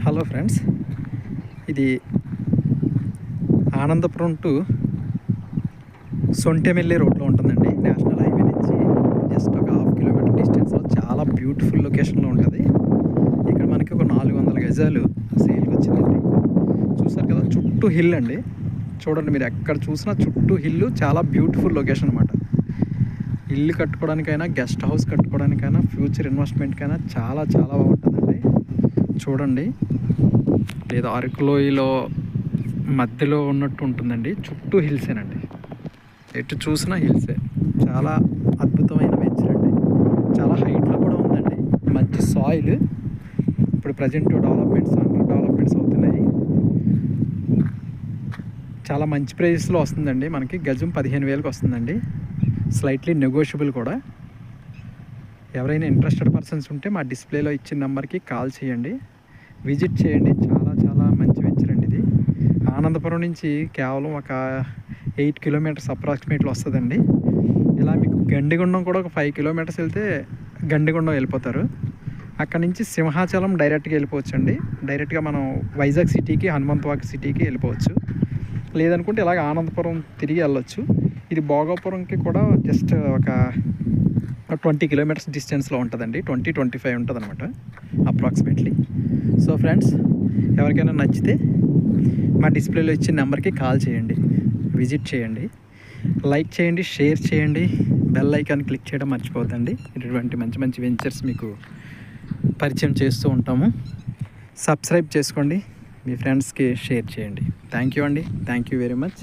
Hello friends, ఇది Anandapuram to సొంటెమెల్లి రోడ్లో ఉంటుందండి. నేషనల్ హైవే నుంచి జస్ట్ ఒక 1/2 కిలోమీటర్ డిస్టెన్స్లో చాలా బ్యూటిఫుల్ లొకేషన్లో ఉంటుంది. ఇక్కడ మనకి ఒక 400 గజాలు సేల్కి వచ్చిందండి. చూసారు కదా, చుట్టూ హిల్ అండి. చూడండి, మీరు ఎక్కడ చూసినా చుట్టూ హిల్. చాలా బ్యూటిఫుల్ లొకేషన్ అనమాట. ఇల్లు కట్టుకోవడానికైనా, గెస్ట్ హౌస్ కట్టుకోవడానికైనా, ఫ్యూచర్ ఇన్వెస్ట్మెంట్కైనా చాలా చాలా బాగుంటుందండి. చూడండి, లేదా అరకులోయలో మధ్యలో ఉన్నట్టు ఉంటుందండి. చుట్టూ హిల్సేనండి, ఎటు చూసినా హిల్సే. చాలా అద్భుతమైన వెంచర్ అండి. చాలా హైట్లో కూడా ఉందండి. మంచి సాయిల్. ఇప్పుడు ప్రజెంట్ డెవలప్మెంట్స్ అవుతున్నాయి. చాలా మంచి ప్రైస్లో వస్తుందండి. మనకి గజం 15,000కి వస్తుందండి. స్లైట్లీ నెగోషియబుల్ కూడా. ఎవరైనా ఇంట్రెస్టెడ్ పర్సన్స్ ఉంటే మా డిస్ప్లేలో ఇచ్చిన నెంబర్కి కాల్ చేయండి, విజిట్ చేయండి. చాలా చాలా మంచి వెంచర్ అండి ఇది. ఆనందపురం నుంచి కేవలం ఒక 8 కిలోమీటర్స్ అప్రాక్సిమేట్లో వస్తుందండి. ఇలా మీకు గండిగుండం కూడా ఒక 5 కిలోమీటర్స్ వెళ్తే గండిగుండం వెళ్ళిపోతారు. అక్కడ నుంచి సింహాచలం డైరెక్ట్గా వెళ్ళిపోవచ్చండి. డైరెక్ట్గా మనం వైజాగ్ సిటీకి, హనుమంతవాక సిటీకి వెళ్ళిపోవచ్చు. లేదనుకుంటే ఇలాగ ఆనందపురం తిరిగి వెళ్ళొచ్చు. ఇది భోగాపురంకి కూడా జస్ట్ ఒక 20 కిలోమీటర్స్ డిస్టెన్స్లో ఉంటుందండి. 20-25 ఉంటుంది అనమాట అప్రాక్సిమేట్లీ. సో ఫ్రెండ్స్, ఎవరికైనా నచ్చితే మా డిస్ప్లేలో ఇచ్చిన నెంబర్కి కాల్ చేయండి, విజిట్ చేయండి, లైక్ చేయండి, షేర్ చేయండి, బెల్ ఐకాన్ క్లిక్ చేయడం మర్చిపోవద్దండి. ఇటువంటి మంచి మంచి వెంచర్స్ మీకు పరిచయం చేస్తూ ఉంటాము. సబ్స్క్రైబ్ చేసుకోండి, మీ ఫ్రెండ్స్కి షేర్ చేయండి. థ్యాంక్ యూ అండి. Thank you very much.